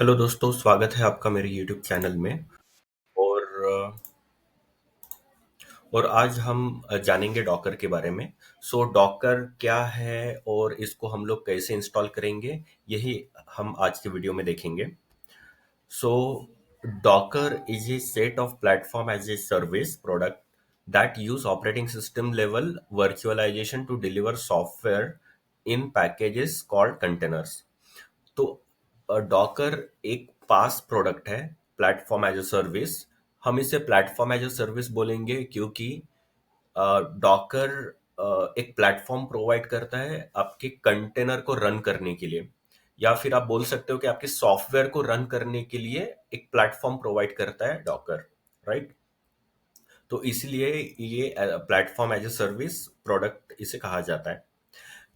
Hello दोस्तों, स्वागत है आपका मेरे यूट्यूब चैनल में। और और आज हम जानेंगे डॉकर के बारे में। सो डॉकर क्या है और इसको हम लोग कैसे इंस्टॉल करेंगे, यही हम आज के वीडियो में देखेंगे। So Docker is a set of platform as a service product that use operating system level virtualization to deliver software in packages called containers. तो डॉकर एक पास प्रोडक्ट है, प्लेटफॉर्म एज अ सर्विस। हम इसे platform as a service बोलेंगे क्योंकि Docker एक platform provide करता है आपके कंटेनर को रन करने के लिए, या फिर आप बोल सकते हो कि आपके सॉफ्टवेयर को रन करने के लिए एक प्लेटफॉर्म प्रोवाइड करता है डॉकर, राइट। तो इसलिए ये platform as a service product इसे कहा जाता है।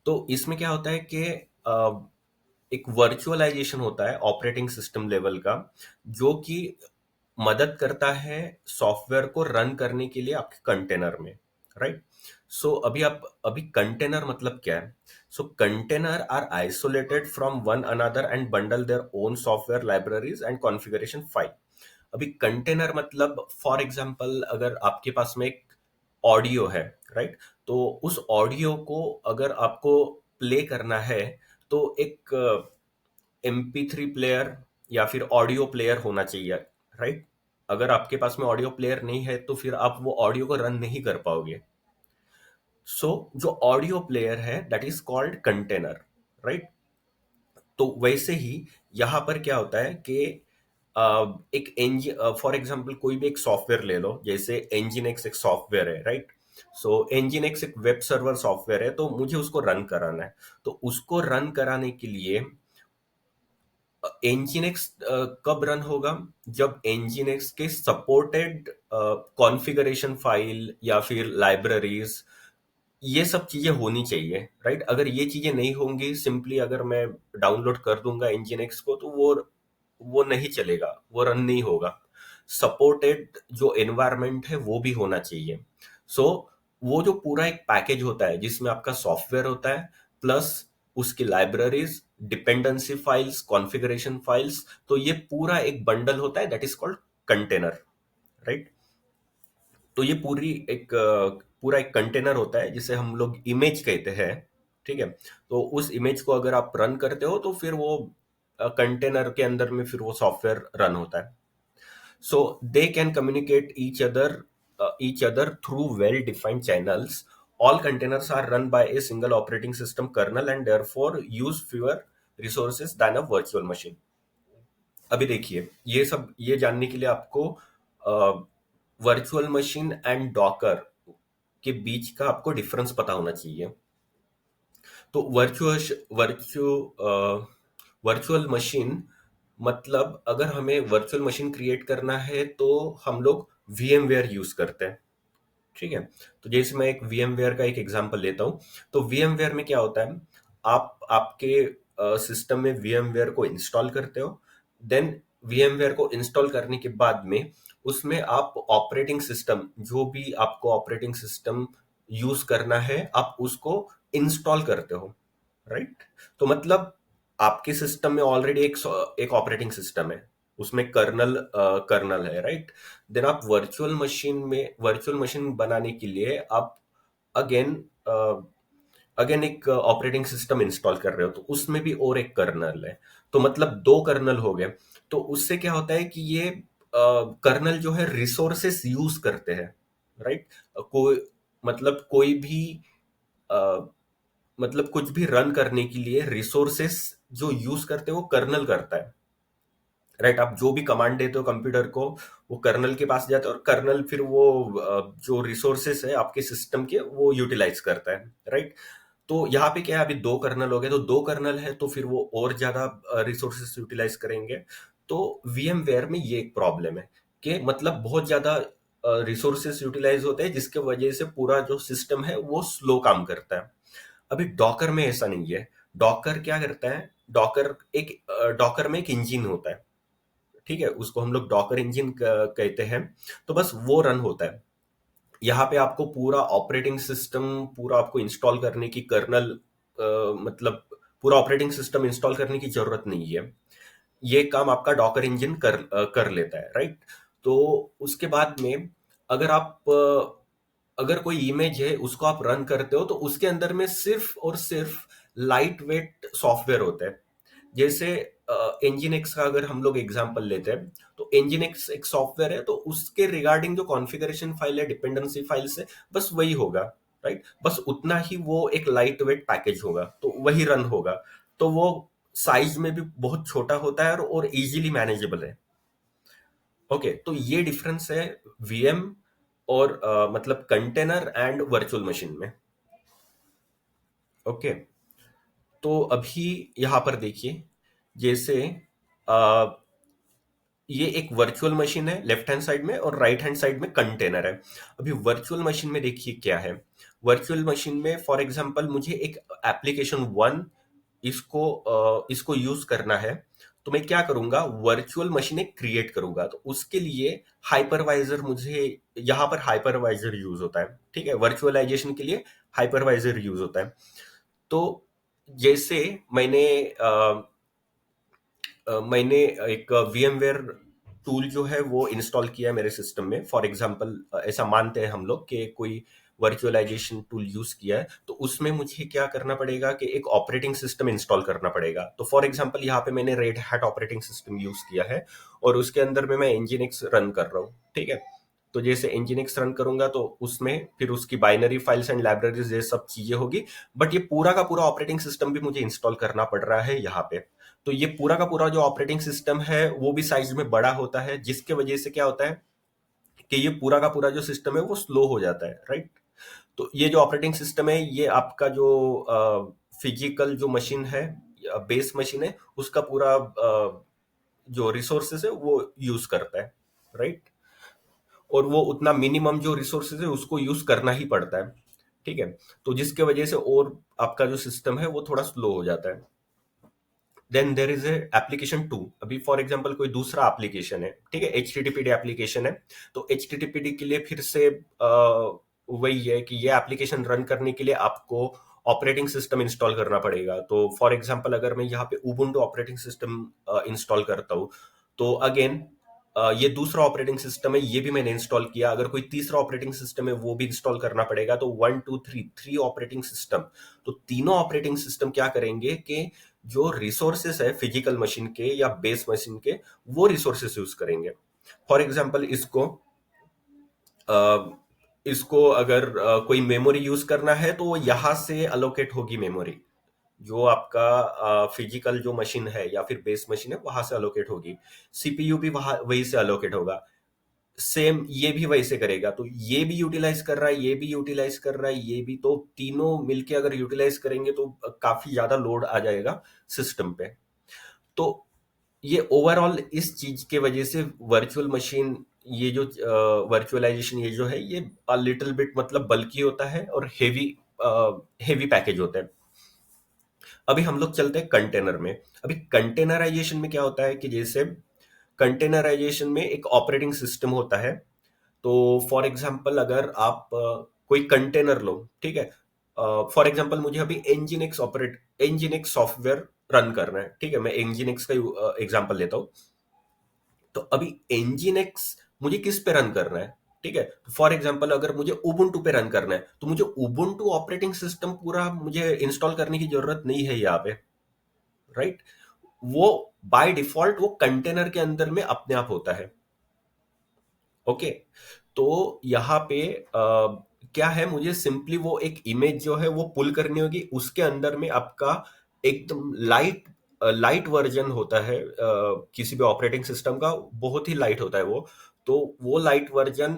तो इसमें क्या होता है कि एक वर्चुअलाइजेशन होता है ऑपरेटिंग सिस्टम लेवल का, जो कि मदद करता है सॉफ्टवेयर को रन करने के लिए आपके कंटेनर में, राइट। सो अभी कंटेनर मतलब क्या है? So container are isolated from one another and bundle their own software libraries and configuration file. अभी कंटेनर मतलब फॉर एग्जांपल अगर आपके पास में एक ऑडियो है, राइट, तो उस ऑडियो को अगर आपको प्ले करना है तो एक MP3 प्लेयर या फिर ऑडियो प्लेयर होना चाहिए, राइट। अगर आपके पास में ऑडियो प्लेयर नहीं है तो फिर आप वो ऑडियो को रन नहीं कर पाओगे। सो जो ऑडियो प्लेयर है that is called container, right. तो वैसे ही यहाँ पर क्या होता है कि एक इंजन, फॉर एग्जांपल कोई भी एक सॉफ्टवेयर ले लो, जैसे Nginx एक सॉफ्टवेयर है, राइट। सो Nginx एक वेब सर्वर सॉफ्टवेयर है, तो मुझे उसको रन कराना है। तो उसको रन कराने के लिए Nginx कब रन होगा? जब Nginx के सपोर्टेड कॉन्फ़िगरेशन फाइल या फिर लाइब्रेरीज, ये सब चीजें होनी चाहिए, राइट। अगर ये चीजें नहीं होंगी, सिंपली अगर मैं डाउनलोड कर दूंगा Nginx को, तो वो नहीं चलेगा, वो रन नहीं होगा। सपोर्टेड जो एनवायरनमेंट है वो भी होना चाहिए। सो वो जो पूरा एक पैकेज होता है जिसमें आपका सॉफ्टवेयर होता है, प्लस उसकी libraries, dependency files, configuration files, तो ये पूरा एक बंडल होता है that is called container, right. तो ये पूरा एक कंटेनर होता है जिसे हम लोग इमेज कहते हैं, ठीक है। तो उस इमेज को अगर आप रन करते हो तो फिर वो कंटेनर के अंदर में फिर वो सॉफ्टवेयर रन होता है। So they can communicate each other through well defined channels. All containers are run by a single operating system kernel and therefore use fewer resources than a virtual machine. अभी देखिए, ये जानने के लिए आपको virtual machine and Docker के बीच का आपको डिफरेंस पता होना चाहिए। तो वर्चुअल मशीन मतलब अगर हमें वर्चुअल मशीन क्रिएट करना है तो हम लोग VMware यूज करते हैं, ठीक है। तो जैसे मैं एक VMware का एक एग्जांपल लेता हूँ। तो VMware में क्या होता है, आप आपके सिस्टम में VMware को इंस्टॉल करते हो। देन VMware को इंस्टॉल करने के बाद में उसमें आप ऑपरेटिंग सिस्टम, जो भी आपको ऑपरेटिंग सिस्टम यूज करना है, आप उसको इंस्टॉल करते हो, राइट। तो मतलब आपके सिस्टम में ऑलरेडी एक ऑपरेटिंग सिस्टम है, उसमें कर्नल है, राइट। देन आप वर्चुअल मशीन बनाने के लिए आप अगेन अगेन एक ऑपरेटिंग सिस्टम इंस्टॉल कर रहे हो, तो उसमें भी और एक कर्नल है। तो मतलब दो कर्नल हो गए। तो उससे क्या होता है कि ये कर्नल जो है रिसोर्सेस यूज करते हैं, राइट। कोई मतलब कोई भी अ, मतलब कुछ भी रन करने के लिए रिसोर्सेस जो यूज करते हैं वो कर्नल करता है, राइट। आप जो भी कमांड देते हो कंप्यूटर को, वो कर्नल के पास जाता है और कर्नल फिर वो जो रिसोर्सेस है आपके सिस्टम के वो यूटिलाइज करता है, राइट। तो यहाँ पे क्या है, अभी दो कर्नल हो गए, तो दो कर्नल है तो फिर वो और ज्यादा रिसोर्सेस यूटिलाइज करेंगे। तो VMware में ये एक प्रॉब्लम है कि मतलब बहुत ज्यादा रिसोर्सेस यूटिलाइज होते हैं, जिसके वजह से पूरा जो सिस्टम है वो स्लो काम करता है। अभी डॉकर में ऐसा नहीं है। डॉकर क्या करता है, डॉकर में एक इंजन होता है, ठीक है, उसको हम लोग डॉकर इंजन कहते हैं। तो बस वो रन होता है। यहाँ पे आपको पूरा ऑपरेटिंग सिस्टम पूरा आपको इंस्टॉल करने की मतलब पूरा ऑपरेटिंग सिस्टम इंस्टॉल करने की जरूरत नहीं है। ये काम आपका डॉकर इंजन कर लेता है, राइट? तो उसके बाद में अगर आप अगर कोई इमेज है उसको आप रन करते हो तो उसके अंदर में सिर्फ और सिर्फ लाइट वेट सॉफ्टवेयर होता है। जैसे एनजीनिक्स का अगर हम लोग एग्जांपल लेते हैं, तो एनजीनिक्स एक सॉफ्टवेयर है, तो उसके रिगार्डिंग जो कॉन्फ़िगरेशन फाइल है, डिपेंडेंसी फाइल्स है, बस वही होगा, राइट? बस उतना ही वो एक लाइट वेट पैकेज होगा, तो वही रन होगा। तो वो साइज में भी बहुत छोटा होता है और इजीली मैनेजेबल है। ओके, तो ये डिफरेंस है वीएम और मतलब कंटेनर एंड वर्चुअल मशीन में। ओके, तो अभी यहाँ पर देखिए, जैसे अ, ये एक वर्चुअल मशीन है लेफ्ट हैंड साइड में, और राइट हैंड साइड में कंटेनर है। अभी वर्चुअल मशीन में देखिए क्या है। वर्चुअल मशीन में फॉर एग्जांपल मुझे एक एप्लीकेशन वन इसको यूज करना है, तो मैं क्या करूंगा, वर्चुअल मशीन एक क्रिएट करूंगा। तो उसके लिए हाइपरवाइजर, मुझे यहाँ पर हाइपरवाइजर यूज होता है, ठीक है? वर्चुअलाइजेशन के लिए हाइपरवाइजर यूज होता है। तो जैसे मैंने मैंने एक VMware टूल जो है वो इंस्टॉल किया है मेरे सिस्टम में। फॉर एग्जांपल ऐसा मानते हैं हम लोग कि कोई वर्चुअलाइजेशन टूल यूज किया है, तो उसमें मुझे क्या करना पड़ेगा कि एक ऑपरेटिंग सिस्टम इंस्टॉल करना पड़ेगा। तो फॉर एग्जांपल यहाँ पे मैंने red hat operating system use किया है, और उसके अंदर में मैं nginx रन कर रहा हूँ, ठीक है? तो जैसे nginx रन करूंगा तो उसमें फिर उसकी बाइनरी फाइल्स एंड लाइब्रेरीज ये सब चीजें होगी, बट ये पूरा का पूरा ऑपरेटिंग सिस्टम भी मुझे इंस्टॉल करना पड़ रहा है यहाँ पे। तो ये पूरा का पूरा जो ऑपरेटिंग सिस्टम है वो भी साइज में बड़ा होता है, जिसके वजह से क्या होता है कि ये पूरा का पूरा जो सिस्टम है वो स्लो हो जाता है, राइट? तो ये जो ऑपरेटिंग सिस्टम है ये आपका जो फिजिकल जो मशीन है, बेस मशीन है, उसका पूरा जो रिसोर्सेस है वो यूज करता है, राइट? और वो उतना मिनिमम जो रिसोर्सेज है उसको यूज करना ही पड़ता है, ठीक है? तो जिसके वजह से और आपका जो सिस्टम है वो थोड़ा स्लो हो जाता है। Then there is a application too. अभी फॉर एग्जांपल कोई दूसरा एप्लीकेशन है, ठीक है, HTTPD एप्लीकेशन है। तो HTTPD के लिए फिर से वही है कि ये एप्लीकेशन रन करने के लिए आपको ऑपरेटिंग सिस्टम इंस्टॉल करना पड़ेगा। तो फॉर एग्जांपल अगर मैं यहाँ पे उबुंटू ऑपरेटिंग सिस्टम इंस्टॉल करता हूँ, तो अगेन ये दूसरा ऑपरेटिंग सिस्टम है, ये भी मैंने इंस्टॉल किया। अगर कोई तीसरा ऑपरेटिंग सिस्टम है वो भी इंस्टॉल करना पड़ेगा। तो one two three, three operating system. तो तीनों ऑपरेटिंग सिस्टम क्या करेंगे कि जो रिसोर्सेस है फिजिकल मशीन के या बेस मशीन के, वो रिसोर्सेस यूज करेंगे। फॉर एग्जांपल अ, इसको अगर कोई मेमोरी यूज करना है तो वो यहाँ से अलोकेट होगी मेमोरी, जो आपका फिजिकल जो मशीन है या फिर बेस मशीन है वहां से अलोकेट होगी। सीपीयू भी वहां वही से अलोकेट होगा। सेम ये भी वैसे करेगा। तो ये भी यूटिलाइज कर रहा है, ये भी यूटिलाइज कर रहा है, ये भी, तो तीनों मिलके अगर यूटिलाइज करेंगे तो काफी ज्यादा लोड आ जाएगा सिस्टम पे। तो ये ओवरऑल इस चीज के वजह से वर्चुअल मशीन, ये जो वर्चुअलाइजेशन ये जो है ये लिटिल बिट मतलब बल्की होता है और हेवी पैकेज होता है। अभी हम लोग चलते हैं कंटेनर में। अभी कंटेनराइजेशन में क्या होता है कि जैसे कंटेनराइजेशन में एक ऑपरेटिंग सिस्टम होता है। तो फॉर एग्जांपल अगर आप कोई कंटेनर लो, ठीक है? फॉर एग्जांपल मुझे अभी एनजीनिक्स सॉफ्टवेयर रन करना है, ठीक है? मैं एनजीनिक्स का एग्जांपल लेता हूँ। तो अभी एनजीनिक्स मुझे किस पे रन करना है, ठीक है? फॉर एग्जांपल अगर मुझे उबुंटू पे रन करना है तो मुझे उबुंटू ऑपरेटिंग सिस्टम पूरा मुझे इंस्टॉल करने की जरूरत नहीं है यहाँ पे, राइट? वो बाय डिफॉल्ट वो कंटेनर के अंदर में अपने आप होता है। ओके, तो यहाँ पे क्या है, मुझे सिंपली वो एक इमेज जो है वो पुल करनी होगी। उसके अंदर में आपका एकदम लाइट वर्जन होता है किसी भी ऑपरेटिंग सिस्टम का, बहुत ही लाइट होता है वो। तो वो लाइट वर्जन,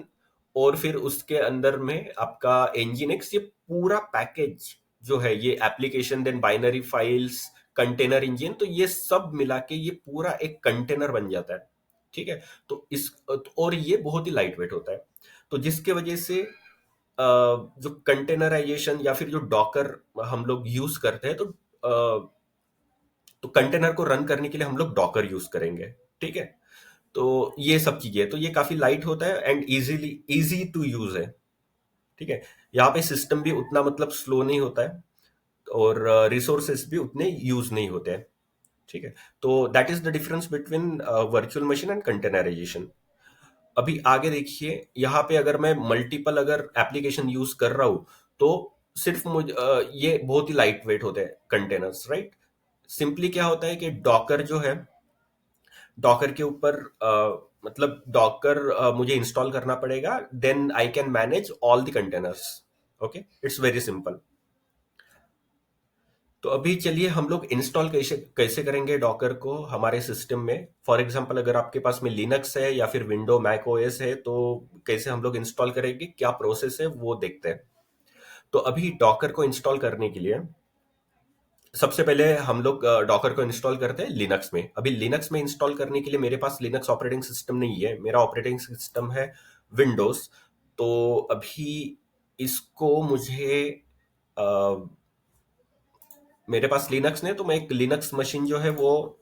और फिर उसके अंदर में आपका एनजीनिक्स, ये पूरा पैकेज जो है, ये application, then binary files, container engine, तो ये सब मिला के ये पूरा एक कंटेनर बन जाता है, ठीक है? तो और ये बहुत ही लाइट वेट होता है। तो जिसके वजह से जो कंटेनराइजेशन या फिर जो डॉकर हम लोग यूज करते हैं, तो कंटेनर को रन करने के लिए हम लोग डॉकर यूज करेंगे, ठीक है? तो ये सब चीजें, तो ये काफी लाइट होता है एंड इजी टू यूज है, ठीक है? यहाँ पे सिस्टम भी उतना मतलब स्लो नहीं होता है, और रिसोर्सेस भी उतने यूज नहीं होते हैं। ठीक है, तो that is the difference between virtual machine and containerization. अभी आगे देखिए, यहाँ पे अगर मैं मल्टीपल अगर एप्लीकेशन यूज कर रहा हूं, तो सिर्फ ये बहुत ही लाइट वेट होते हैं कंटेनर्स, राइट। सिंपली क्या होता है कि डॉकर जो है, डॉकर के ऊपर मतलब डॉकर मुझे इंस्टॉल करना पड़ेगा, then I can manage all the containers. Okay, it's very simple. तो अभी चलिए हम लोग इंस्टॉल कैसे कैसे करेंगे डॉकर को हमारे सिस्टम में। फॉर एग्जांपल अगर आपके पास में लिनक्स है या फिर विंडो मैक ओएस है, तो कैसे हम लोग इंस्टॉल करेंगे, क्या प्रोसेस है वो देखते हैं। तो अभी डॉकर को इंस्टॉल करने के लिए सबसे पहले हम लोग डॉकर को इंस्टॉल करते हैं लिनक्स में। अभी लिनक्स में इंस्टॉल करने के लिए मेरे पास लिनक्स ऑपरेटिंग सिस्टम नहीं है, मेरा ऑपरेटिंग सिस्टम है विंडोज। तो अभी इसको मुझे अ, मेरे पास लिनक्स नहीं है, तो मैं एक लिनक्स मशीन जो है वो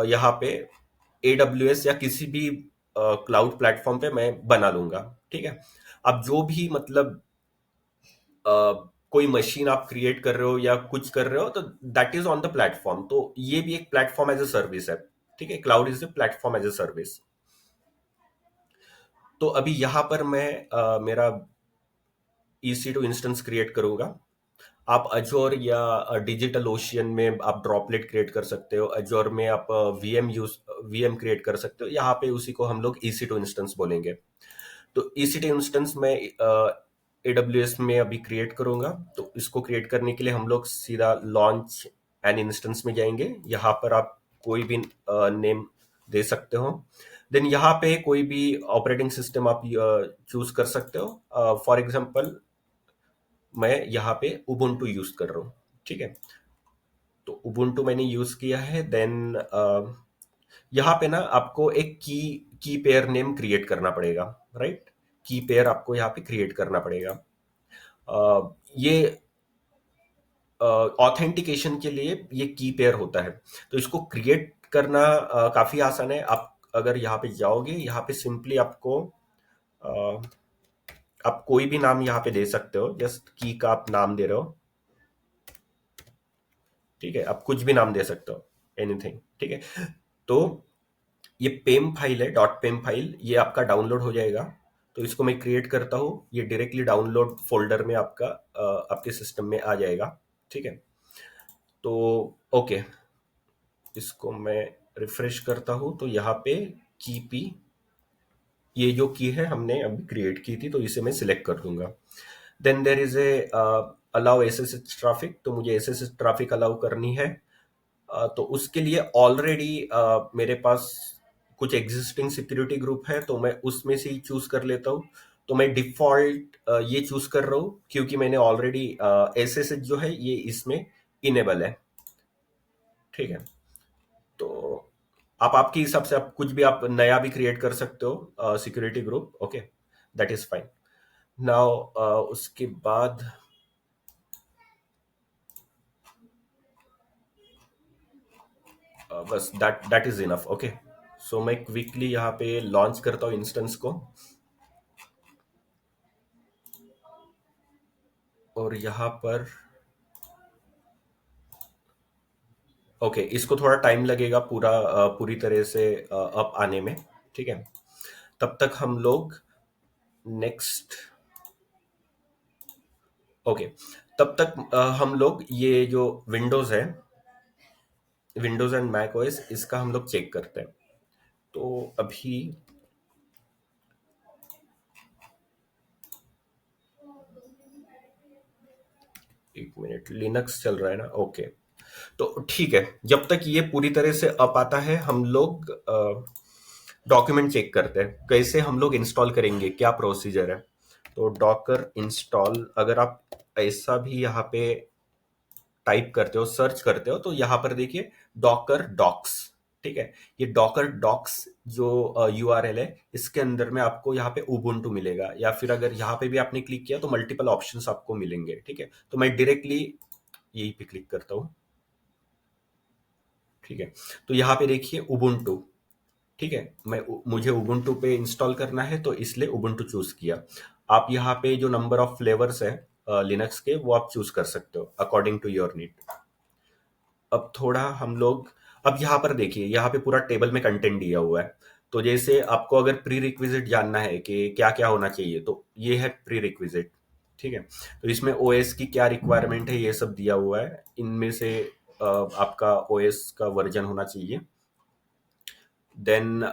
यहाँ पे AWS या किसी भी क्लाउड प्लेटफॉर्म पे मैं बना लूंगा। ठीक है, अब जो भी मतलब अ, कोई मशीन आप क्रिएट कर रहे हो या कुछ कर रहे हो, तो that is on the platform. तो ये भी एक प्लेटफॉर्म एज ए सर्विस है। ठीक है, cloud is a platform as a service. तो अभी यहाँ पर मैं मेरा EC2 इंस्टेंस क्रिएट करूंगा। आप अजोर या डिजिटल ओशियन में आप ड्रॉपलेट क्रिएट कर सकते हो, अजोर में आप वीएम क्रिएट कर सकते हो, यहाँ पे उसी को हम लोग EC2 इंस्टेंस बोलेंगे। तो EC2 इंस्टेंस में AWS में अभी क्रिएट करूंगा। तो इसको क्रिएट करने के लिए हम लोग सीधा लॉन्च एन इंस्टेंस में जाएंगे। यहाँ पर आप कोई भी नेम दे सकते हो। देन यहाँ पे कोई भी ऑपरेटिंग सिस्टम आप चूज कर सकते हो। फॉर एग्जांपल मैं यहाँ पे उबुंटू यूज कर रहा हूँ। ठीक है, तो उबुंटू मैंने यूज किया है। देन यहाँ पे ना आपको एक की पेयर नेम क्रिएट करना पड़ेगा, राइट। की पेयर आपको यहाँ पे क्रिएट करना पड़ेगा। ये ऑथेंटिकेशन के लिए ये की पेयर होता है। तो इसको क्रिएट करना काफी आसान है। आप अगर यहाँ पे जाओगे, यहाँ पे सिंपली आपको अ, आप कोई भी नाम यहाँ पे दे सकते हो, जस्ट की का आप नाम दे रहे हो। ठीक है, आप कुछ भी नाम दे सकते हो, एनीथिंग। ठीक है, तो ये पेम फाइल है, डॉट पेम फाइल, ये आपका डाउनलोड हो जाएगा। तो इसको मैं क्रिएट करता हूँ, ये डायरेक्टली डाउनलोड फोल्डर में आपका आपके सिस्टम में आ जाएगा। ठीक है, तो ओके, इसको मैं रिफ्रेश करता हूँ, तो यहाँ पे की पी, ये जो की है हमने अभी क्रिएट की थी, तो इसे मैं सिलेक्ट कर दूंगा। Then there is a allow SSH traffic, तो मुझे एसएसएच ट्रैफिक अलाउ करनी है। तो उसके लिए ऑलरेडी मेरे पास कुछ एग्जिस्टिंग सिक्योरिटी ग्रुप है, तो मैं उसमें से ही चूज कर लेता हूँ। तो मैं डिफॉल्ट ये चूज कर रहा हूँ, क्योंकि मैंने ऑलरेडी एसएसएच जो है ये इसमें इनेबल है। ठीक है, तो आप आपके हिसाब से आप कुछ भी आप नया भी क्रिएट कर सकते हो security group. Okay, that is fine. Now उसके बाद बस that that is enough. Okay, so मैं क्विकली यहाँ पे लॉन्च करता हूँ इंस्टेंस को, और यहाँ पर ओके इसको थोड़ा टाइम लगेगा पूरा पूरी तरह से अप आने में। ठीक है, तब तक हम लोग नेक्स्ट ओके तब तक हम लोग ये जो विंडोज है, विंडोज एंड मैक ओएस, इसका हम लोग चेक करते हैं। तो अभी एक मिनट, लिनक्स चल रहा है ना। ओके, तो ठीक है, जब तक ये पूरी तरह से अप आता है, हम लोग डॉक्यूमेंट चेक करते हैं कैसे हम लोग इंस्टॉल करेंगे, क्या प्रोसीजर है। तो डॉकर इंस्टॉल अगर आप ऐसा भी यहाँ पे टाइप करते हो, सर्च करते हो, तो यहाँ पर देखिए डॉकर डॉक्स। ठीक है, ये डॉकर डॉक्स जो यूआरएल है, इसके अंदर में आपको यहाँ पे उबुंटू मिलेगा, या फिर अगर यहाँ पे भी आपने क्लिक किया तो मल्टीपल ऑप्शंस आपको मिलेंगे। ठीक है, तो मैं डायरेक्टली यही पे क्लिक करता हूँ। ठीक है, तो यहाँ पे देखिए उबुंटू। ठीक है, मुझे उबुंटू पे इंस्टॉल करना है, तो इसलिए उबुंटू चूज किया। आप यहाँ पे जो नंबर ऑफ फ्लेवर्स है लिनक्स के, वो आप चूज कर सकते हो अकॉर्डिंग टू योर नीड। अब थोड़ा हम लोग अब यहाँ पर देखिए, यहाँ पे पूरा टेबल में कंटेंट दिया हुआ है। तो जैसे आपको अगर प्री रिक्विजिट जानना है कि क्या क्या होना चाहिए, तो ये है प्री रिक्विजिट। ठीक है, तो इसमें ओएस की क्या रिक्वायरमेंट है ये सब दिया हुआ है। इनमें से आपका ओएस का वर्जन होना चाहिए। देन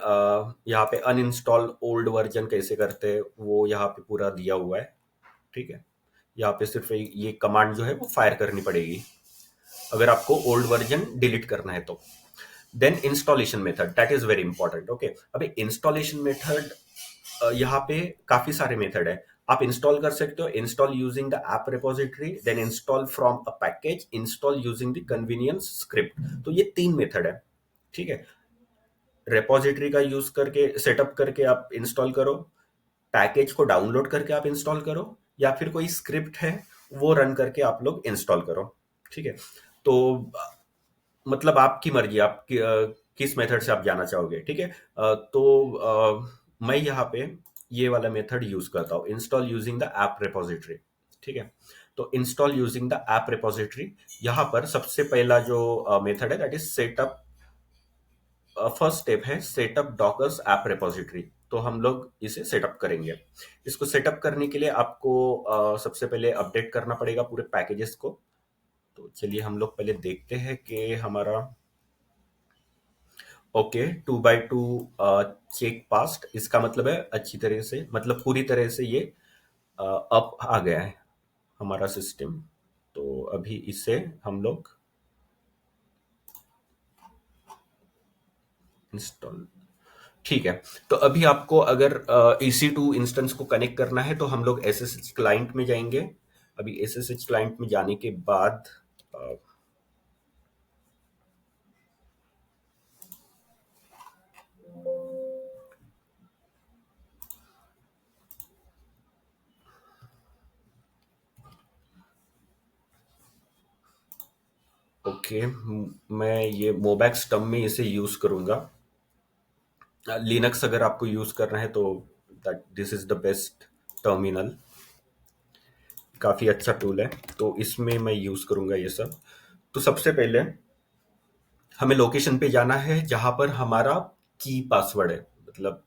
यहाँ पे अनइंस्टॉल ओल्ड वर्जन कैसे करते हैं वो यहाँ पे पूरा दिया हुआ है। ठीक है, यहाँ पे सिर्फ ये कमांड जो है वो फायर करनी पड़ेगी अगर आपको ओल्ड वर्जन डिलीट करना है तो। Then installation method, that is very important. Okay, अभी इंस्टॉलेशन मेथड यहाँ पे काफी सारे मेथड है। आप इंस्टॉल कर सकते हो install using the app repository, then install from a package, install using the convenience script. तो ये 3 मेथड है। ठीक है, रिपोजिटरी का यूज करके सेटअप करके आप इंस्टॉल करो, पैकेज को डाउनलोड करके आप इंस्टॉल करो, या फिर कोई स्क्रिप्ट है वो रन करके आप लोग इंस्टॉल करो। ठीक है, तो मतलब आपकी मर्जी, आप किस मेथड से आप जाना चाहोगे। ठीक है, तो मैं यहाँ पे ये वाला मेथड यूज करता हूँ, install using the app repository. ठीक है, तो install using the app repository, यहाँ पर सबसे पहला जो मेथड है that is setup. First step है सेटअप डॉकर्स ऐप रिपोजिटरी। तो हम लोग इसे सेटअप करेंगे। इसको सेटअप करने के लिए आपको सबसे पहले अपडेट करना पड़ेगा पूरे पैकेजेस को। तो चलिए हम लोग पहले देखते हैं कि हमारा ओके 2x2 चेक पास्ट, इसका मतलब है अच्छी तरह से, मतलब पूरी तरह से ये अप आ गया है हमारा सिस्टम। तो अभी इसे हम लोग इंस्टॉल, ठीक है। तो अभी आपको अगर EC2 इंस्टेंस को कनेक्ट करना है तो हम लोग SSH क्लाइंट में जाएंगे। अभी SSH क्लाइंट में जाने के बाद ओके, मैं ये मोबैक्स टर्म में इसे यूज करूंगा। लिनक्स अगर आपको यूज करना है तो that this is the best terminal, काफी अच्छा टूल है। तो इसमें मैं यूज करूंगा ये सब। तो सबसे पहले हमें लोकेशन पे जाना है जहां पर हमारा की पासवर्ड है, मतलब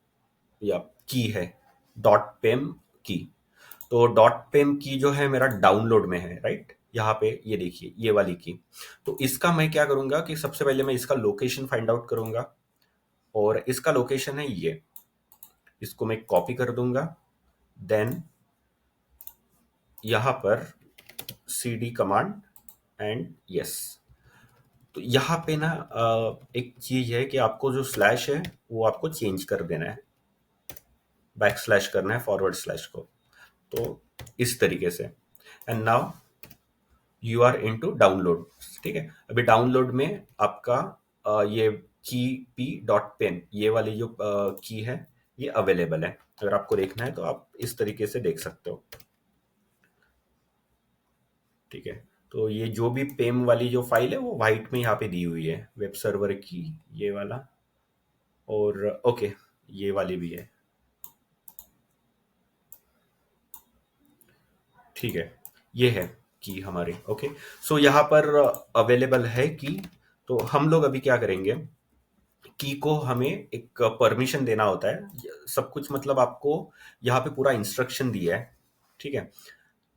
या की है, डॉट पेम की। तो डॉट पेम की जो है मेरा डाउनलोड में है, राइट। यहाँ पे ये देखिए ये वाली की। तो इसका मैं क्या करूंगा कि सबसे पहले मैं इसका लोकेशन फाइंड आउट करूंगा, और इसका लोकेशन है ये। इसको मैं कॉपी कर दूंगा, देन यहाँ पर cd कमांड एंड यस। तो यहाँ पे ना एक चीज है कि आपको जो स्लैश है वो आपको चेंज कर देना है, बैक स्लैश करना है फॉरवर्ड स्लैश को। तो इस तरीके से, and now you are into download. ठीक है, अभी डाउनलोड में आपका ये की पी डॉट पेन, ये वाली जो की है ये अवेलेबल है। अगर आपको देखना है तो आप इस तरीके से देख सकते हो। ठीक है, तो ये जो भी पेम वाली जो फाइल है वो वाइट में यहाँ पे दी हुई है, वेब सर्वर की ये वाला, और ओके ये वाली भी है। ठीक है, ये है की हमारी। ओके, सो यहाँ पर अवेलेबल है की। तो हम लोग अभी क्या करेंगे, की को हमें एक परमिशन देना होता है सब कुछ, मतलब आपको यहाँ पे पूरा इंस्ट्रक्शन दिया है। ठीक है,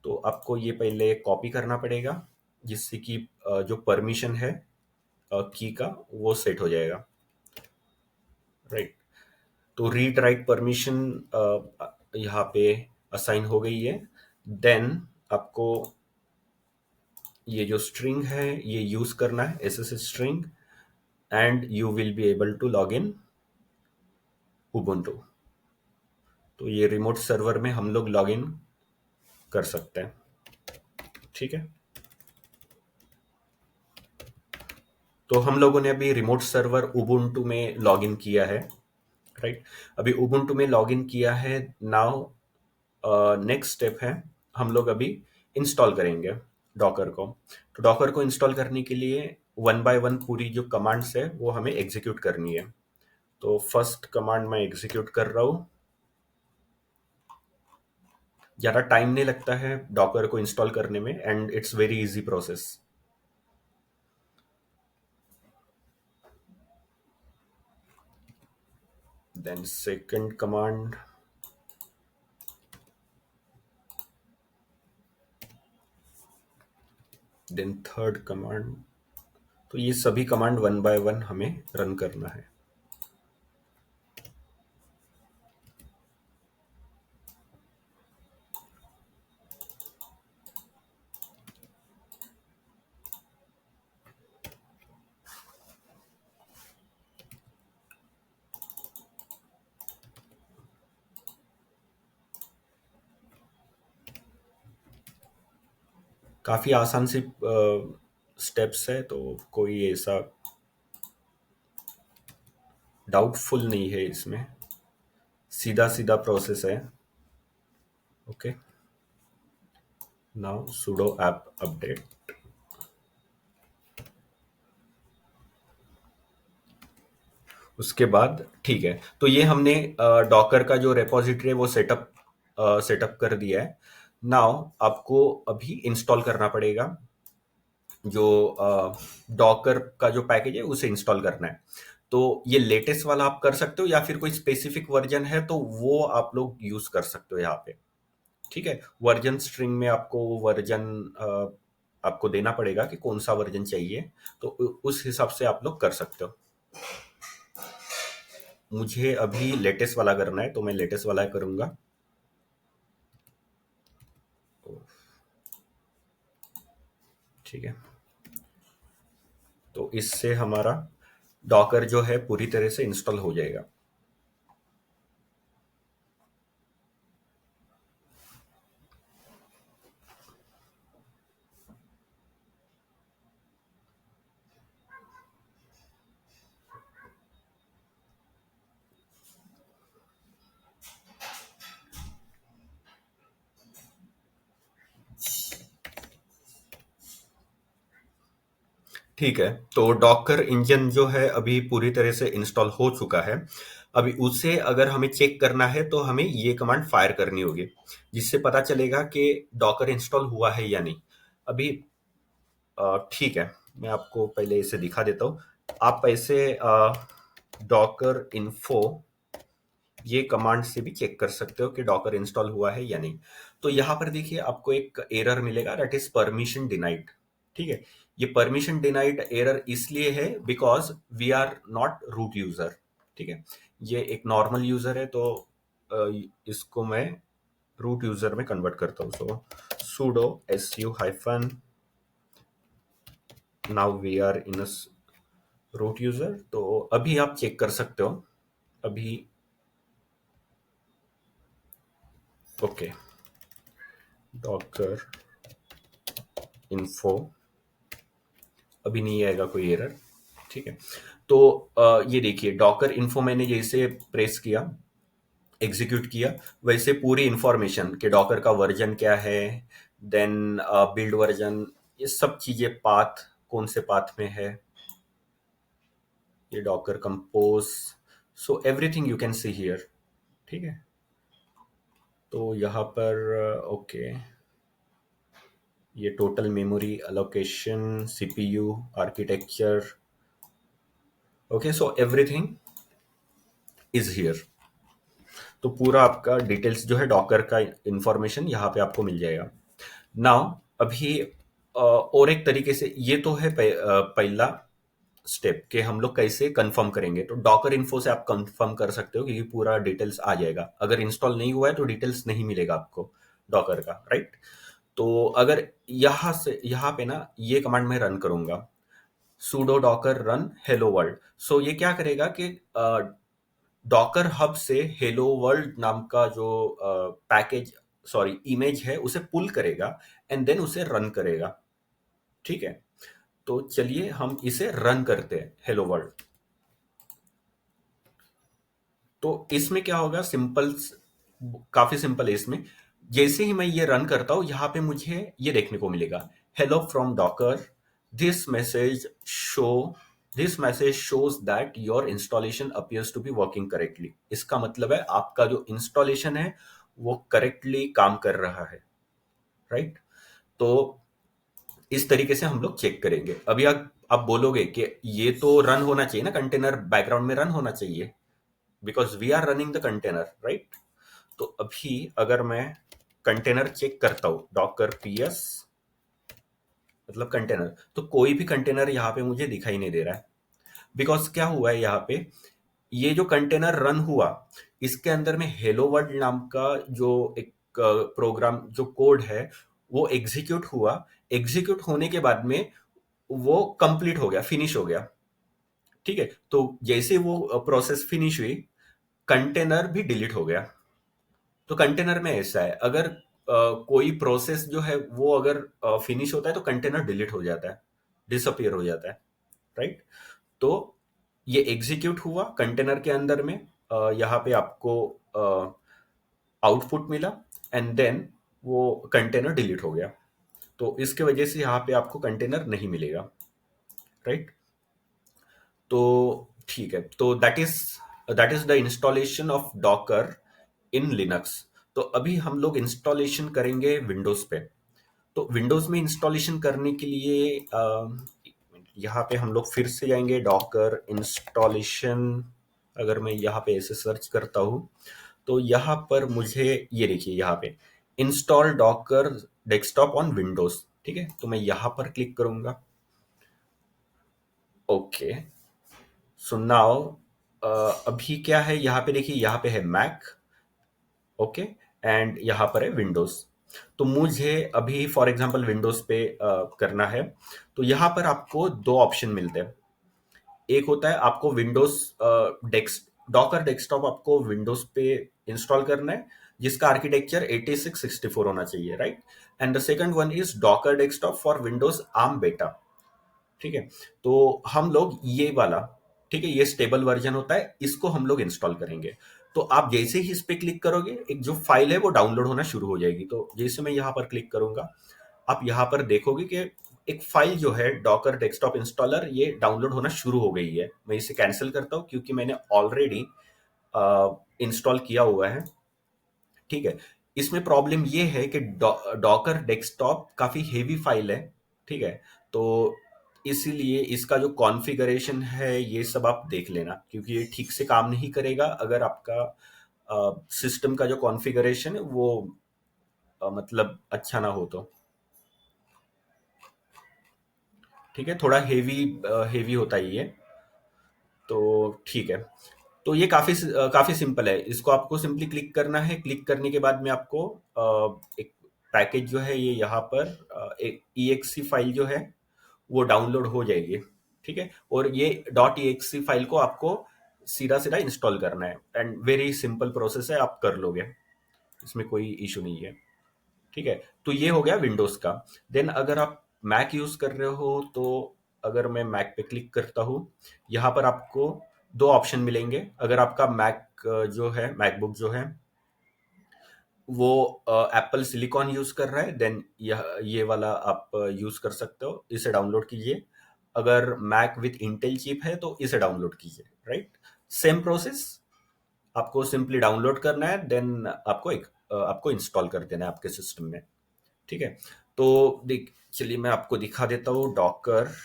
तो आपको ये पहले कॉपी करना पड़ेगा जिससे कि जो परमिशन है की का वो सेट हो जाएगा, राइट। तो रीड राइट परमिशन यहाँ पे असाइन हो गई है। देन आपको ये जो स्ट्रिंग है ये यूज करना है, SSH string, and you will be able to log in Ubuntu. तो ये रिमोट सर्वर में हम लोग लॉग इन कर सकते हैं। ठीक है, तो हम लोगों ने अभी रिमोट सर्वर उबुंटू में लॉग इन किया है, राइट। अभी उबुंटू में लॉग इन किया है। नाउ नेक्स्ट स्टेप है, हम लोग अभी इंस्टॉल करेंगे डॉकर को। तो डॉकर को इंस्टॉल करने के लिए वन बाय वन पूरी जो कमांड्स है वो हमें एग्जीक्यूट करनी है। तो फर्स्ट कमांड मैं एग्जीक्यूट कर रहा हूँ। ज़्यादा टाइम नहीं लगता है डॉकर को इंस्टॉल करने में, and it's very easy process. then second command, then third command। तो ये सभी कमांड वन बाय वन हमें रन करना है। काफी आसान सी स्टेप्स है, तो कोई ऐसा डाउटफुल नहीं है इसमें, सीधा सीधा प्रोसेस है। Okay, now sudo app update। उसके बाद ठीक है, तो ये हमने डॉकर का जो रेपोजिटरी है वो सेटअप कर दिया है। नाउ आपको अभी इंस्टॉल करना पड़ेगा, जो डॉकर का जो पैकेज है उसे इंस्टॉल करना है। तो ये लेटेस्ट वाला आप कर सकते हो, या फिर कोई स्पेसिफिक वर्जन है तो वो आप लोग यूज कर सकते हो यहाँ पे। ठीक है, वर्जन स्ट्रिंग में आपको वर्जन आपको देना पड़ेगा कि कौन सा वर्जन चाहिए, तो उस हिसाब से आप लोग कर सकते हो। मुझे अभी लेटेस्ट वाला करना है, तो मैं लेटेस्ट वाला करूंगा। ठीक है, तो इससे हमारा डॉकर जो है पूरी तरह से इंस्टॉल हो जाएगा। ठीक है, तो डॉकर इंजन जो है अभी पूरी तरह से इंस्टॉल हो चुका है। अभी उसे अगर हमें चेक करना है तो हमें ये कमांड फायर करनी होगी, जिससे पता चलेगा कि डॉकर इंस्टॉल हुआ है या नहीं। अभी ठीक है, मैं आपको पहले इसे दिखा देता हूँ। आप ऐसे डॉकर इन्फो ये कमांड से भी चेक कर सकते हो कि डॉकर इंस्टॉल हुआ है या नहीं। तो यहाँ पर देखिए आपको एक एरर मिलेगा, दैट इज परमिशन डिनाइड। ठीक है, ये परमिशन डिनाइड एरर इसलिए है because we are not root user. ठीक है, ये एक नॉर्मल यूजर है, तो इसको मैं रूट यूजर में कन्वर्ट करता हूँ। So sudo su hyphen, now we are in root user. तो अभी आप चेक कर सकते हो। अभी ओके, डॉकर इन्फो, अभी नहीं आएगा कोई एरर। ठीक है, तो ये देखिए डॉकर इन्फो मैंने जैसे प्रेस किया, एग्जीक्यूट किया, वैसे पूरी इंफॉर्मेशन कि डॉकर का वर्जन क्या है, देन बिल्ड वर्जन, ये सब चीजें, पाथ कौन से पाथ में है, ये Docker compose, so everything you can see here. ठीक है, तो यहाँ पर ओके, ये total memory allocation, CPU architecture, okay, so everything is here. तो पूरा आपका डिटेल्स जो है डॉकर का इंफॉर्मेशन यहाँ पे आपको मिल जाएगा। नाउ अभी और एक तरीके से, ये तो है पहला स्टेप कि हम लोग कैसे कंफर्म करेंगे। तो डॉकर इन्फो से आप कंफर्म कर सकते हो कि पूरा डिटेल्स आ जाएगा। अगर इंस्टॉल नहीं हुआ है तो डिटेल्स नहीं मिलेगा आपको डॉकर का, राइट। तो अगर यहाँ से यहाँ पे ना ये कमांड मैं रन करूंगा, sudo docker run hello world। सो ये क्या करेगा कि डॉकर हब से हेलो वर्ल्ड नाम का जो पैकेज, सॉरी इमेज है, उसे पुल करेगा एंड देन उसे रन करेगा। ठीक है, तो चलिए हम इसे रन करते हैं, हेलो वर्ल्ड। तो इसमें क्या होगा, सिंपल, काफी सिंपल है इसमें। जैसे ही मैं ये रन करता हूं, यहाँ पे मुझे ये देखने को मिलेगा, hello from Docker, this message show this message shows that your installation appears to be working correctly. इसका मतलब है आपका जो इंस्टॉलेशन है वो करेक्टली काम कर रहा है, राइट। तो इस तरीके से हम लोग चेक करेंगे। अभी आप बोलोगे कि ये तो रन होना चाहिए ना, कंटेनर बैकग्राउंड में रन होना चाहिए, because we are running the container, right? तो अभी अगर मैं कंटेनर चेक करता हूं, डॉकर पीएस मतलब कंटेनर, तो कोई भी कंटेनर यहाँ पे मुझे दिखाई नहीं दे रहा है। बिकॉज क्या हुआ है यहाँ पे, ये जो कंटेनर रन हुआ, इसके अंदर में हेलो वर्ल्ड नाम का जो एक प्रोग्राम जो कोड है वो एग्जीक्यूट हुआ। एग्जीक्यूट होने के बाद में वो कंप्लीट हो गया, फिनिश हो गया। ठीक है, तो जैसे वो प्रोसेस फिनिश हुई, कंटेनर भी डिलीट हो गया। तो कंटेनर में ऐसा है, अगर कोई प्रोसेस जो है वो अगर फिनिश होता है तो कंटेनर डिलीट हो जाता है, डिसअपियर हो जाता है, राइट? तो ये एग्जीक्यूट हुआ कंटेनर के अंदर में, यहाँ पे आपको आउटपुट मिला, एंड देन वो कंटेनर डिलीट हो गया। तो इसके वजह से यहाँ पे आपको कंटेनर नहीं मिलेगा, राइट? तो ठीक है, तो that is the installation of Docker in Linux. तो अभी हम लोग इंस्टॉलेशन करेंगे विंडोज पे। तो विंडोज में इंस्टॉलेशन करने के लिए यहाँ पे हम लोग फिर से जाएंगे, डॉकर इंस्टॉलेशन। अगर मैं यहाँ पे ऐसे सर्च करता हूँ तो यहाँ पर मुझे ये देखिए, यहाँ पे install Docker desktop on Windows. ठीक है, तो मैं यहाँ पर क्लिक करूंगा। ओके, सो नाउ अभी क्या है, यहाँ पे देखिए, यहाँ पे है मैक, ओके, एंड यहाँ पर है विंडोज। तो मुझे अभी फॉर एग्जांपल विंडोज पे करना है। तो यहाँ पर आपको दो ऑप्शन मिलते हैं। एक होता है आपको विंडोज डॉकर डेस्कटॉप आपको विंडोज पे इंस्टॉल करना है, जिसका आर्किटेक्चर 8664 होना चाहिए, right? And the second one is Docker desktop for Windows arm बेटा। ठीक है, तो हम लोग ये वाला, ठीक है, ये स्टेबल वर्जन होता है, इसको हम लोग इंस्टॉल करेंगे। तो आप जैसे ही इस पे क्लिक करोगे, एक जो फाइल है वो डाउनलोड होना शुरू हो जाएगी। तो जैसे मैं यहाँ पर क्लिक करूंगा, आप यहाँ पर देखोगे कि एक फाइल जो है डॉकर डेस्कटॉप इंस्टॉलर, ये डाउनलोड होना शुरू हो गई है। मैं इसे कैंसिल करता हूँ क्योंकि मैंने ऑलरेडी इंस्टॉल किया हुआ है। ठीक है, इसमें प्रॉब्लम ये है कि डॉकर डेस्कटॉप काफी हेवी फाइल है। ठीक है, तो इसीलिए इसका जो कॉन्फ़िगरेशन है ये सब आप देख लेना, क्योंकि ये ठीक से काम नहीं करेगा अगर आपका सिस्टम का जो कॉन्फ़िगरेशन है वो मतलब अच्छा ना हो तो। ठीक है, थोड़ा हेवी हेवी होता है ये। तो ठीक है, तो ये काफी सिंपल है। इसको आपको सिंपली क्लिक करना है। क्लिक करने के बाद में आपको एक पैकेज जो है ये यहाँ पर एक EXE फाइल जो है वो डाउनलोड हो जाएगी। ठीक है, और ये .exe फाइल को आपको सीधा सीधा इंस्टॉल करना है, एंड वेरी सिंपल प्रोसेस है, आप कर लोगे, इसमें कोई इशू नहीं है। ठीक है, तो ये हो गया विंडोज का। देन अगर आप मैक यूज कर रहे हो तो अगर मैं मैक पे क्लिक करता हूँ, यहाँ पर आपको दो ऑप्शन मिलेंगे। अगर आपका मैक जो है, मैकबुक जो है वो एप्पल सिलिकॉन यूज कर रहा है, देन यह ये वाला आप यूज कर सकते हो, इसे डाउनलोड कीजिए। अगर मैक विथ इंटेल चिप है तो इसे डाउनलोड कीजिए, राइट? सेम प्रोसेस, आपको सिंपली डाउनलोड करना है, देन आपको इंस्टॉल कर देना है आपके सिस्टम में। ठीक है, तो देख चलिए मैं आपको दिखा देता हूँ डॉकर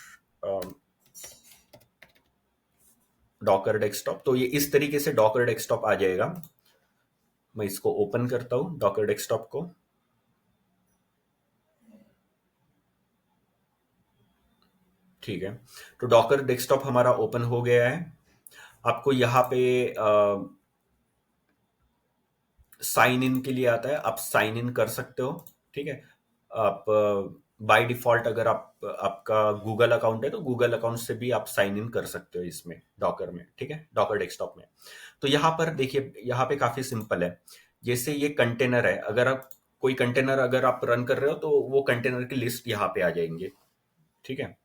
डॉकर डेस्कटॉप। तो ये इस तरीके से डॉकर डेस्कटॉप आ जाएगा। मैं इसको ओपन करता हूँ डॉकर डेस्कटॉप को। ठीक है, तो डॉकर डेस्कटॉप हमारा ओपन हो गया है। आपको यहाँ पे साइन इन के लिए आता है, आप साइन इन कर सकते हो। ठीक है, आप बाय डिफॉल्ट अगर आपका गूगल अकाउंट है तो गूगल अकाउंट से भी आप साइन इन कर सकते हो इसमें, डॉकर में। ठीक है, डॉकर डेस्कटॉप में। तो यहाँ पर देखिए, यहाँ पे काफी सिंपल है। जैसे ये कंटेनर है, अगर आप कोई कंटेनर अगर आप रन कर रहे हो तो वो कंटेनर की लिस्ट यहाँ पे आ जाएंगे। ठीक है,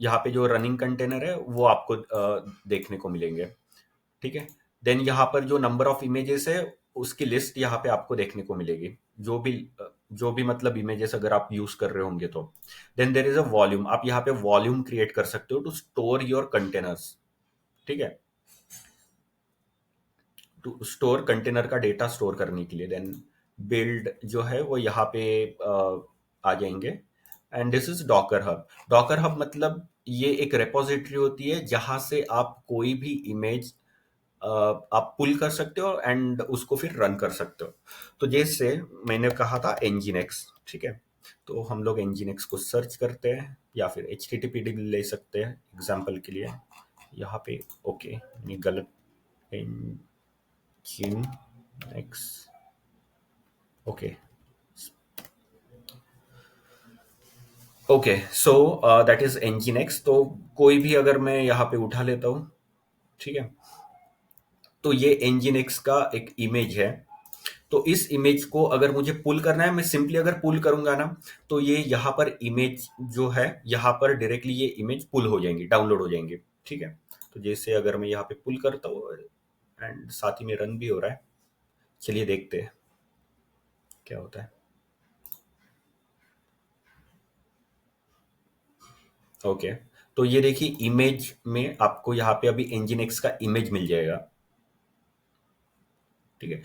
यहाँ पे जो रनिंग कंटेनर है वो आपको देखने को मिलेंगे। ठीक है, देन यहाँ पर जो नंबर ऑफ इमेजेस है उसकी लिस्ट यहाँ पे आपको देखने को मिलेगी, जो भी मतलब इमेजेस अगर आप यूज कर रहे होंगे तो। Then there is a volume, आप यहाँ पे वॉल्यूम क्रिएट कर सकते हो टू स्टोर योर कंटेनर्स। ठीक है, टू स्टोर कंटेनर का डेटा स्टोर करने के लिए। देन बिल्ड जो है वो यहाँ पे आ जाएंगे। And this is Docker hub. Docker hub मतलब ये एक रेपोजिटरी होती है जहां से आप कोई भी इमेज आप पुल कर सकते हो एंड उसको फिर रन कर सकते हो। तो जैसे मैंने कहा था Nginx, ठीक है, तो हम लोग Nginx को सर्च करते हैं या फिर HTTPD भी ले सकते हैं एग्जाम्पल के लिए। यहाँ पे ओके, ये गलत, Nginx, okay okay, so that is Nginx। तो कोई भी अगर मैं यहाँ पे उठा लेता हूँ, ठीक है, तो ये Nginx का एक इमेज है। तो इस इमेज को अगर मुझे पुल करना है, मैं सिंपली अगर पुल करूंगा ना, तो ये यहाँ पर इमेज जो है, यहाँ पर डायरेक्टली ये इमेज पुल हो जाएंगी, डाउनलोड हो जाएंगे, ठीक है। तो जैसे अगर मैं यहाँ पे पुल करता हूँ एंड साथ ही में रन भी हो रहा है, चलिए देखते हैं क्या होता है। ओके, तो ये देखिए इमेज में आपको यहाँ पे अभी Nginx का इमेज मिल जाएगा, ठीक है।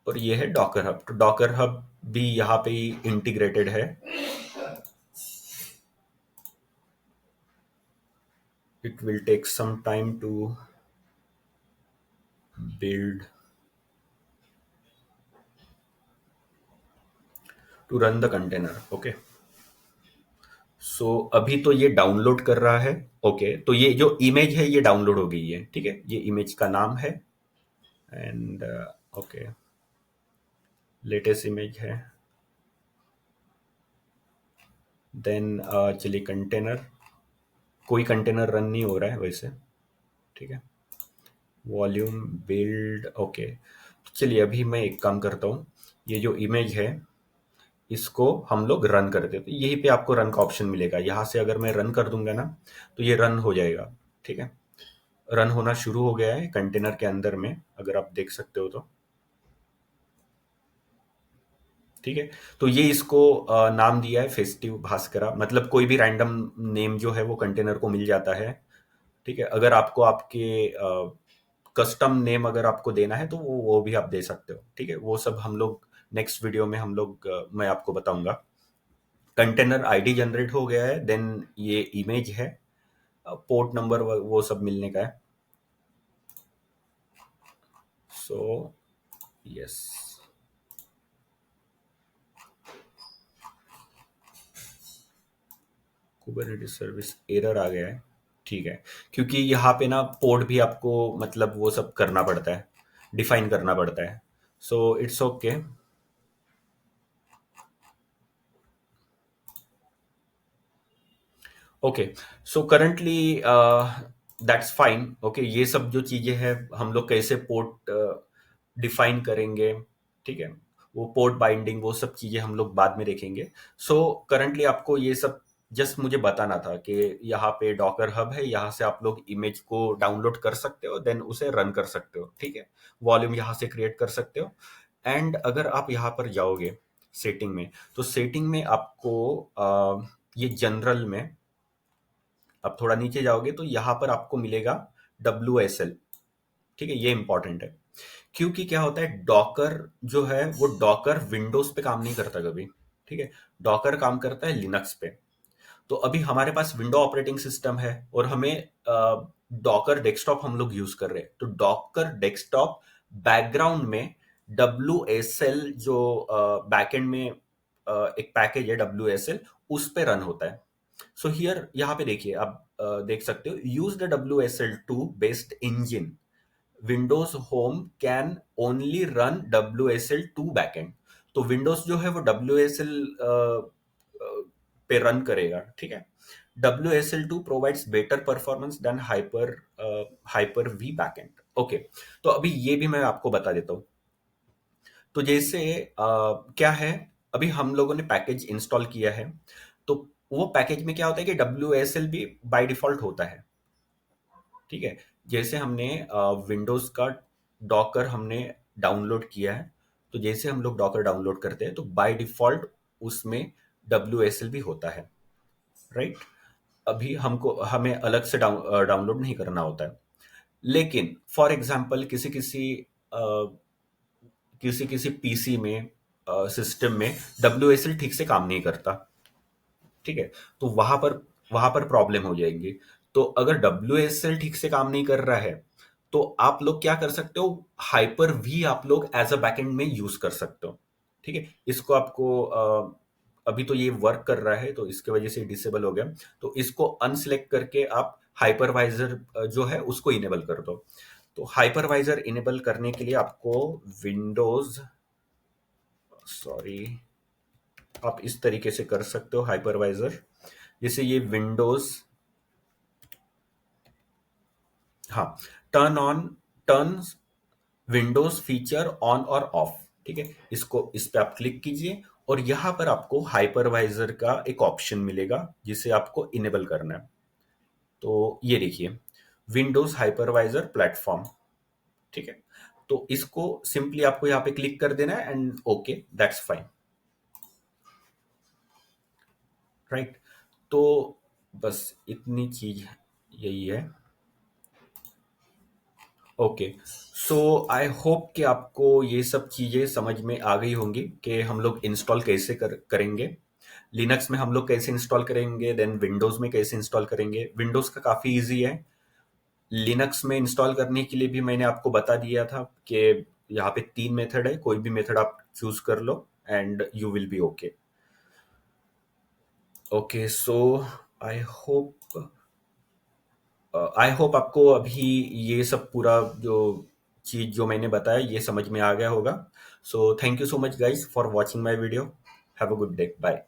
और ये है डॉकर हब, तो डॉकर हब भी यहाँ पे ही इंटीग्रेटेड है। It will take some time to build to run the container. Okay, so अभी तो ये डाउनलोड कर रहा है। ओके, तो ये जो इमेज है ये डाउनलोड हो गई है, ठीक है, ये इमेज का नाम है एंड ओके, लेटेस्ट इमेज है। देन चलिए कंटेनर, कोई कंटेनर रन नहीं हो रहा है वैसे, ठीक है। वॉल्यूम बिल्ड, ओके, चलिए अभी मैं एक काम करता हूँ, ये जो इमेज है इसको हम लोग रन कर देते, तो यहीं पे आपको रन का ऑप्शन मिलेगा। यहाँ से अगर मैं रन कर दूंगा ना, तो ये रन हो जाएगा, ठीक है। रन होना शुरू हो गया है कंटेनर के अंदर में, अगर आप देख सकते हो तो, ठीक है। तो ये इसको नाम दिया है फेस्टिव भास्करा, मतलब कोई भी रैंडम नेम जो है वो कंटेनर को मिल जाता है, ठीक है। अगर आपको आपके कस्टम नेम अगर आपको देना है तो वो भी आप दे सकते हो, ठीक है। वो सब हम लोग नेक्स्ट वीडियो में हम लोग मैं आपको बताऊंगा। कंटेनर आईडी जनरेट हो गया है, देन ये इमेज है, पोर्ट नंबर वो सब मिलने का है। So yes, Kubernetes service error आ गया है, ठीक है, क्योंकि यहाँ पे ना पोर्ट भी आपको मतलब वो सब करना पड़ता है, डिफाइन करना पड़ता है। So it's okay. Okay, so currently that's fine. Okay, ये सब जो चीजें हैं हम लोग कैसे पोर्ट डिफाइन करेंगे, ठीक है, वो पोर्ट बाइंडिंग वो सब चीजें हम लोग बाद में देखेंगे। सो करंटली आपको ये सब जस्ट मुझे बताना था कि यहाँ पे डॉकर हब है, यहाँ से आप लोग इमेज को डाउनलोड कर सकते हो, देन उसे रन कर सकते हो, ठीक है। वॉल्यूम यहाँ से क्रिएट कर सकते हो एंड अगर आप यहाँ पर जाओगे सेटिंग में, तो सेटिंग में आपको ये जनरल में अब थोड़ा नीचे जाओगे तो यहाँ पर आपको मिलेगा WSL, ठीक है। ये इंपॉर्टेंट है क्योंकि क्या होता है, डॉकर जो है वो डॉकर विंडोज पे काम नहीं करता कभी, ठीक है। डॉकर काम करता है लिनक्स पे। तो अभी हमारे पास विंडो ऑपरेटिंग सिस्टम है और हमें डॉकर डेस्कटॉप हम लोग यूज कर रहे हैं, तो डॉकर डेस्कटॉप बैकग्राउंड में WSL जो बैकएंड में एक पैकेज है WSL, उस पे रन होता है। सो हियर यहाँ पे देखिए आप देख सकते हो, use the WSL2 based engine, Windows home can only run WSL2 backend. तो विंडोज जो है वो WSL पे रन करेगा, ठीक है। WSL2 provides better performance than Hyper V backend. Okay, तो अभी ये भी मैं आपको बता देता हूँ। तो जैसे क्या है, अभी हम लोगों ने पैकेज इंस्टॉल किया है, तो वो पैकेज में क्या होता है कि WSL भी बाय डिफॉल्ट होता है, ठीक है। जैसे हमने विंडोज का डॉकर हमने डाउनलोड किया है, तो जैसे हम लोग डॉकर डाउनलोड करते हैं तो बाय डिफॉल्ट उसमें WSL भी होता है, राइट। अभी हमको हमें अलग से डाउनलोड नहीं करना होता है। लेकिन फॉर एग्जांपल किसी किसी पीसी में सिस्टम में WSL ठीक से काम नहीं करता, ठीक है, तो वहां पर प्रॉब्लम हो जाएगी। तो अगर WSL ठीक से काम नहीं कर रहा है, तो आप लोग क्या कर सकते हो, हाइपर वी आप लोग एज अ बैकएंड में यूज कर सकते हो। ठीक है, इसको आपको अभी तो ये वर्क कर रहा है तो इसके वजह से डिसेबल हो गया, तो इसको अनसिलेक्ट करके आप हाइपरवाइजर जो है उसको इनेबल कर दो। तो हाइपरवाइजर इनेबल करने के लिए आपको विंडोज, सॉरी, आप इस तरीके से कर सकते हो हाइपरवाइजर, जैसे ये विंडोज, हाँ, turn on, turn Windows feature on और ऑफ। ठीक है, इसको, इस पे आप क्लिक कीजिए और यहां पर आपको हाइपरवाइजर का एक ऑप्शन मिलेगा जिसे आपको इनेबल करना है। तो ये देखिए, विंडोज हाइपरवाइजर प्लेटफॉर्म। ठीक है, तो इसको सिंपली आपको यहाँ पे क्लिक कर देना है and okay, that's fine, right. तो बस इतनी चीज यही है। ओके, सो आई होप कि आपको ये सब चीज़ें समझ में आ गई होंगी कि हम लोग इंस्टॉल कैसे करेंगे। लिनक्स में हम लोग कैसे इंस्टॉल करेंगे, देन विंडोज़ में कैसे इंस्टॉल करेंगे। विंडोज़ का काफ़ी इजी है। लिनक्स में इंस्टॉल करने के लिए भी मैंने आपको बता दिया था कि यहाँ पे 3 मेथड है, कोई भी मेथड आप चूज कर लो and you will be okay. Okay, so I hope I hope आपको अभी ये सब पूरा जो चीज जो मैंने बताया ये समझ में आ गया होगा। So thank you so much guys for watching my video. Have a good day, bye.